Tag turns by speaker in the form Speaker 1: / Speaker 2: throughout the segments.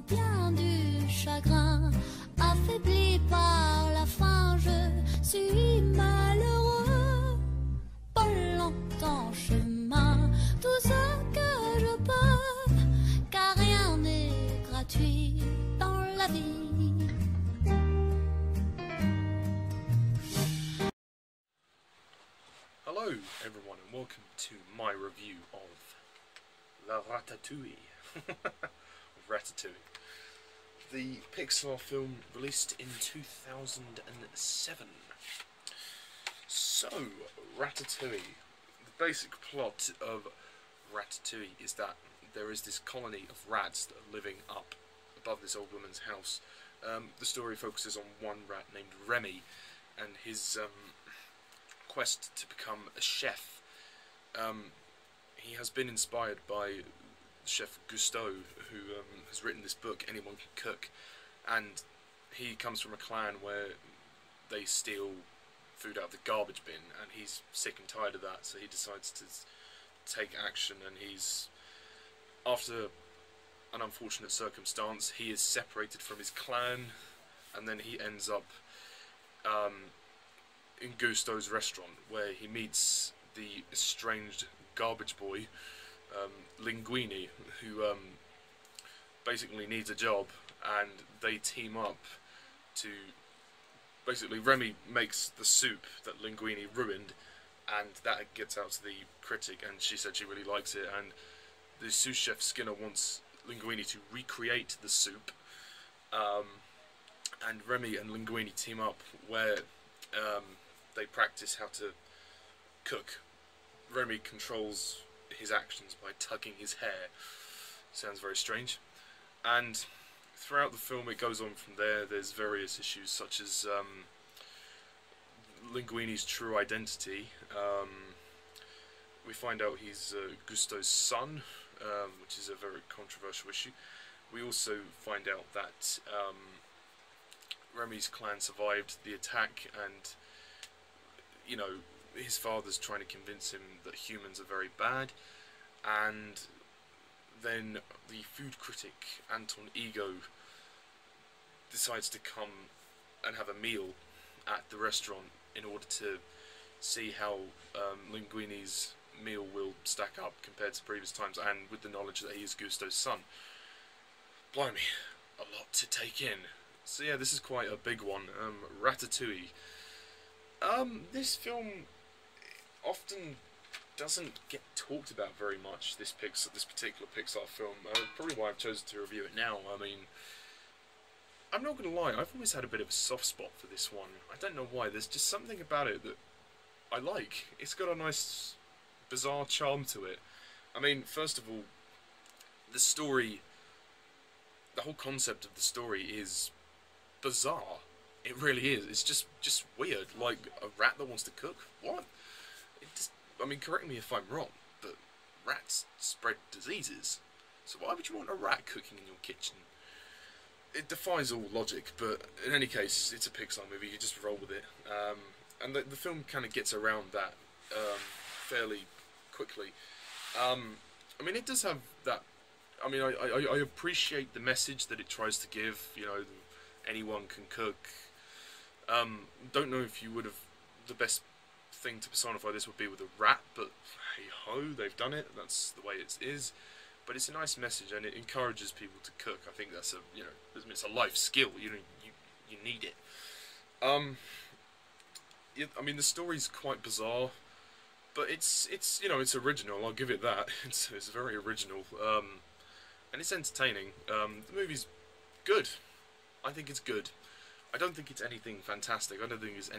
Speaker 1: bien du chagrin, affaibli par la faim, je suis malheureux. Pas longtemps chemin, tout ce que je peux, car rien n'est gratuit dans la vie.
Speaker 2: Hello everyone and welcome to my review of La Ratatouille. Ratatouille. The Pixar film released in 2007. So, Ratatouille. The basic plot of Ratatouille is that there is this colony of rats that are living up above this old woman's house. The story focuses on one rat named Remy and his quest to become a chef. He has been inspired by Chef Gusteau, who has written this book, Anyone Can Cook, and he comes from a clan where they steal food out of the garbage bin, and he's sick and tired of that, so he decides to take action, and he's, after an unfortunate circumstance, he is separated from his clan, and then he ends up in Gusteau's restaurant, where he meets the estranged garbage boy, Linguini, who basically needs a job, and they team up to... Basically, Remy makes the soup that Linguini ruined, and that gets out to the critic, and she said she really likes it, and the sous chef Skinner wants Linguini to recreate the soup, and Remy and Linguini team up where they practice how to cook. Remy controls his actions by tugging his hair. Sounds very strange. And throughout the film it goes on from there. There's various issues such as Linguini's true identity. We find out he's Gusteau's son, which is a very controversial issue. We also find out that Remy's clan survived the attack, and you know, his father's trying to convince him that humans are very bad, and then the food critic Anton Ego decides to come and have a meal at the restaurant in order to see how Linguini's meal will stack up compared to previous times, and with the knowledge that he is Gusteau's son. Blimey, a lot to take in. So yeah, this is quite a big one. Ratatouille. This film often doesn't get talked about very much, this particular Pixar film. Probably why I've chosen to review it now. I mean, I'm not going to lie, I've always had a bit of a soft spot for this one. I don't know why, there's just something about it that I like. It's got a nice, bizarre charm to it. I mean, first of all, the story, the whole concept of the story is bizarre. It really is. It's just weird. Like, a rat that wants to cook? What? It just, I mean, correct me if I'm wrong, but rats spread diseases. So why would you want a rat cooking in your kitchen? It defies all logic, but in any case, it's a Pixar movie. You just roll with it. And the film kind of gets around that fairly quickly. I mean, it does have that... I mean, I appreciate the message that it tries to give. You know, anyone can cook. Don't know if you would have... The best thing to personify this would be with a rat, but hey ho, they've done it. That's the way it is. But it's a nice message, and it encourages people to cook. I think that's a, you know, it's a life skill. You need it. Yeah, I mean, the story's quite bizarre, but it's you know, it's original. I'll give it that. It's very original, and it's entertaining. The movie's good. I think it's good. I don't think it's anything fantastic. I don't think it's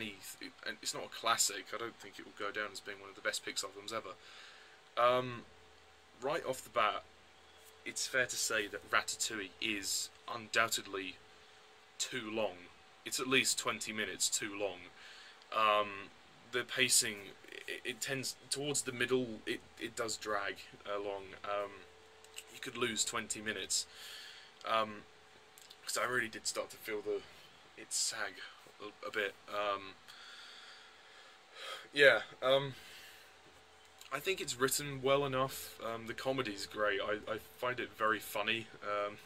Speaker 2: it's not a classic. I don't think it will go down as being one of the best Pixar films ever. Right off the bat, it's fair to say that Ratatouille is undoubtedly too long. It's at least 20 minutes too long. The pacing, it tends towards the middle. It does drag along. You could lose 20 minutes. Because I really did start to feel it sag a bit. Yeah. I think it's written well enough. The comedy's great. I find it very funny.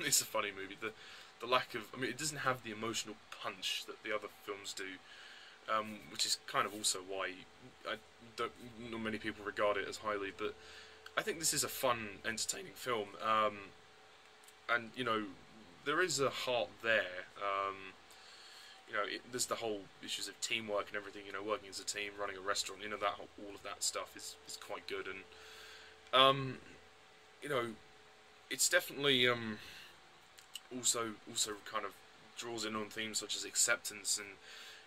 Speaker 2: It's a funny movie. The lack of, I mean, it doesn't have the emotional punch that the other films do, which is kind of also why I don't, not many people regard it as highly. But I think this is a fun, entertaining film, and you know, there is a heart there. You know, there's the whole issues of teamwork and everything. You know, working as a team, running a restaurant. You know, that all of that stuff is quite good, and you know, it's definitely also kind of draws in on themes such as acceptance, and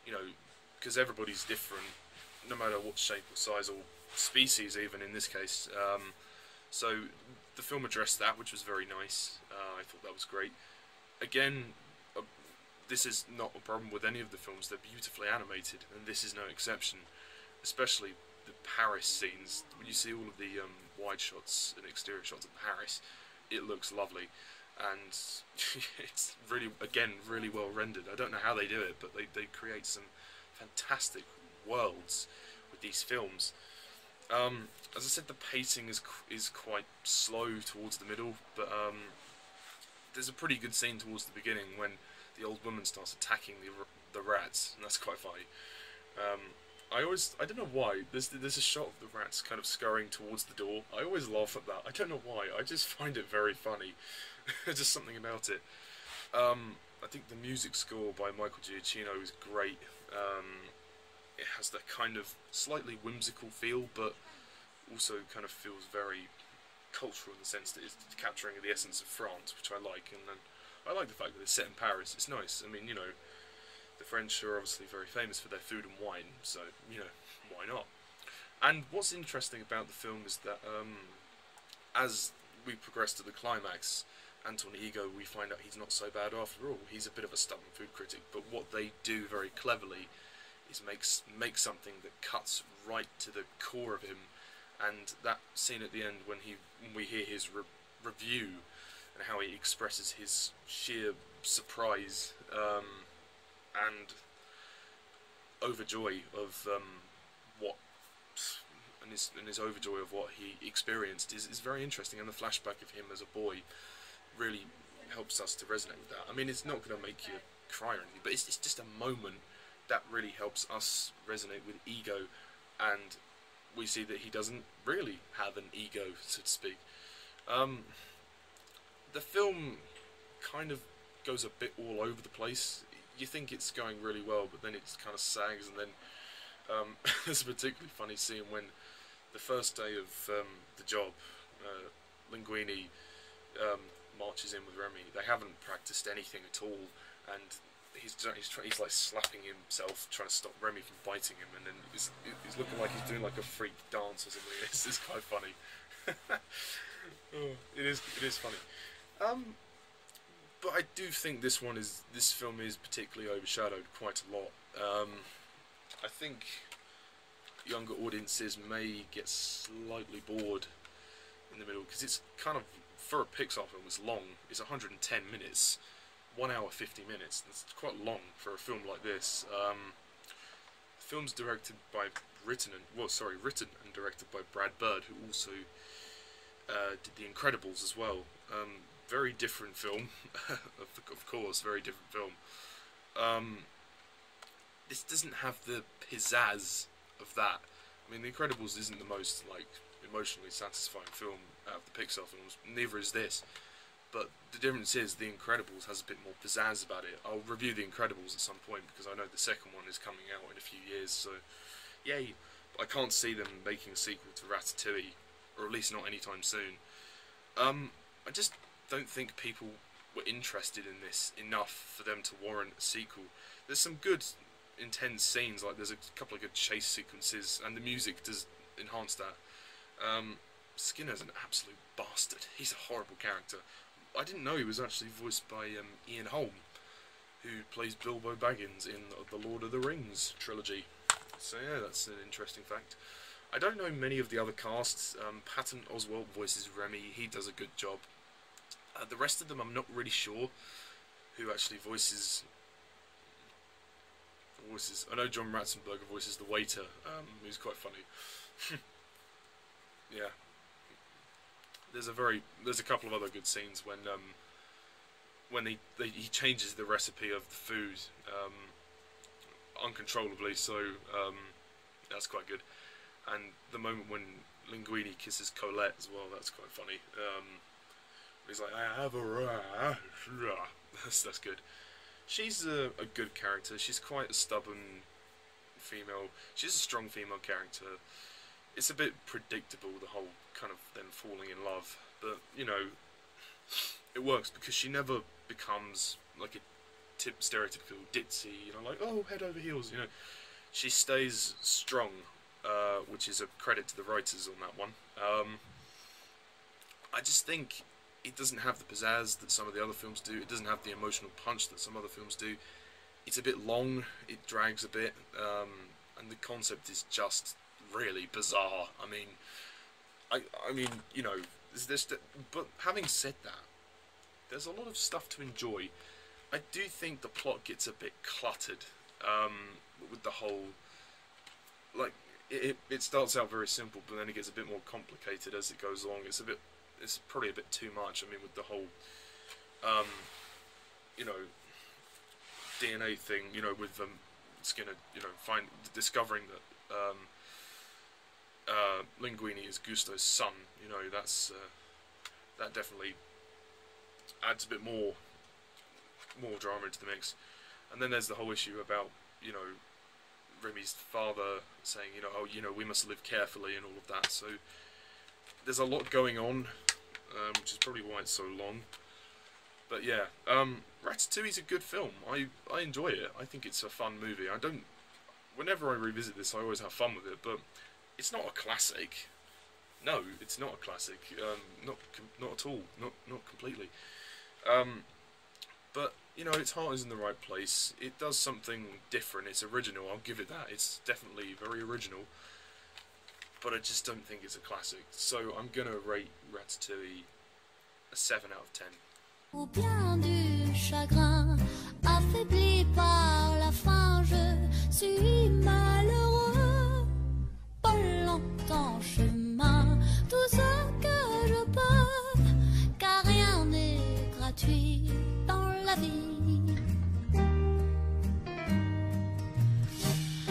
Speaker 2: you know, because everybody's different, no matter what shape or size or species, even in this case. So the film addressed that, which was very nice. I thought that was great. Again, this is not a problem with any of the films. They're beautifully animated, and this is no exception. Especially the Paris scenes. When you see all of the wide shots and exterior shots of Paris, it looks lovely. And it's really, again, really well rendered. I don't know how they do it, but they create some fantastic worlds with these films. As I said, the pacing is quite slow towards the middle, but there's a pretty good scene towards the beginning when the old woman starts attacking the rats, and that's quite funny. I don't know why, there's a shot of the rats kind of scurrying towards the door. I always laugh at that. I don't know why, I just find it very funny. Just something about it. I think the music score by Michael Giacchino is great. It has that kind of slightly whimsical feel, but also kind of feels very cultural in the sense that it's capturing the essence of France, which I like. And then I like the fact that it's set in Paris. It's nice. I mean, you know, the French are obviously very famous for their food and wine, so, you know, why not? And what's interesting about the film is that as we progress to the climax, Anton Ego, we find out he's not so bad after all. He's a bit of a stubborn food critic, but what they do very cleverly is make something that cuts right to the core of him. And that scene at the end when we hear his review and how he expresses his sheer surprise and overjoy of what and his overjoy of what he experienced is very interesting, and the flashback of him as a boy really helps us to resonate with that. I mean, it's not going to make you cry or anything, but it's just a moment that really helps us resonate with Ego, and we see that he doesn't really have an ego, so to speak. The film kind of goes a bit all over the place. You think it's going really well, but then it kind of sags, and then there's a particularly funny scene when the first day of the job, Linguini marches in with Remy. They haven't practiced anything at all, and he's like slapping himself, trying to stop Remy from biting him, and then he's looking like he's doing like a freak dance or something. It's quite funny. Oh, it is funny. But I do think this film is particularly overshadowed quite a lot. I think younger audiences may get slightly bored in the middle, because it's kind of, for a Pixar film, it's long. It's 110 minutes. 1 hour 50 minutes. That's quite long for a film like this. The film's written and directed by Brad Bird, who also did The Incredibles as well. Very different film, of course, very different film. This doesn't have the pizzazz of that. I mean, The Incredibles isn't the most like emotionally satisfying film out of the Pixar films. Neither is this. But the difference is The Incredibles has a bit more pizzazz about it. I'll review The Incredibles at some point, because I know the second one is coming out in a few years, so yay. But I can't see them making a sequel to Ratatouille, or at least not anytime soon. I just don't think people were interested in this enough for them to warrant a sequel. There's some good, intense scenes, like there's a couple of good chase sequences, and the music does enhance that. Skinner's an absolute bastard. He's a horrible character. I didn't know he was actually voiced by Ian Holm, who plays Bilbo Baggins in the Lord of the Rings trilogy. So yeah, that's an interesting fact. I don't know many of the other casts. Patton Oswalt voices Remy. He does a good job. The rest of them I'm not really sure who actually voices. I know John Ratzenberger voices the waiter, who's quite funny. yeah. There's a couple of other good scenes when he changes the recipe of the food uncontrollably, so that's quite good. And the moment when Linguini kisses Colette as well, that's quite funny. He's like, I have a that's good. She's a good character. She's quite a stubborn female. She's a strong female character. It's a bit predictable, the whole kind of them falling in love, but you know, it works because she never becomes like a stereotypical ditzy, you know, like, oh, head over heels, you know. She stays strong, which is a credit to the writers on that one. I just think it doesn't have the pizzazz that some of the other films do. It doesn't have the emotional punch that some other films do. It's a bit long, it drags a bit, and the concept is just really bizarre. I mean, you know, but having said that, there's a lot of stuff to enjoy. I do think the plot gets a bit cluttered, with the whole, like, it starts out very simple, but then it gets a bit more complicated as it goes along. It's probably a bit too much. I mean, with the whole, you know, DNA thing, you know, with Skinner, you know, discovering that Linguini is Gusto's son, you know, that definitely adds a bit more drama into the mix. And then there's the whole issue about, you know, Remy's father saying, you know, oh, you know, we must live carefully and all of that. So there's a lot going on, which is probably why it's so long. But yeah, Ratatouille's a good film. I enjoy it. I think it's a fun movie. Whenever I revisit this, I always have fun with it, but it's not a classic. No, it's not a classic. Not at all. Not completely. But you know, its heart is in the right place. It does something different. It's original. I'll give it that. It's definitely very original. But I just don't think it's a classic. So I'm gonna rate Ratatouille a 7 out of 10.
Speaker 1: Ou bien du chagrin, affaibli par la faim, je suis malheureux. Pas longtemps chemin, tout ce que je peux, car rien n'est gratuit dans la vie.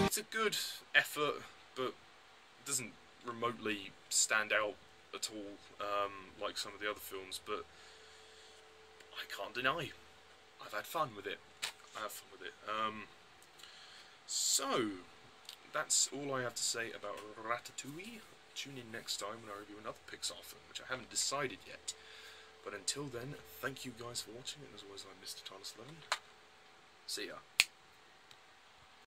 Speaker 2: It's a good effort, but doesn't remotely stand out at all, like some of the other films, but I can't deny I've had fun with it. So that's all I have to say about Ratatouille. Tune in next time when I review another Pixar film, which I haven't decided yet. But until then, thank you guys for watching, and as always, I'm Mr. Thomas 11. See ya.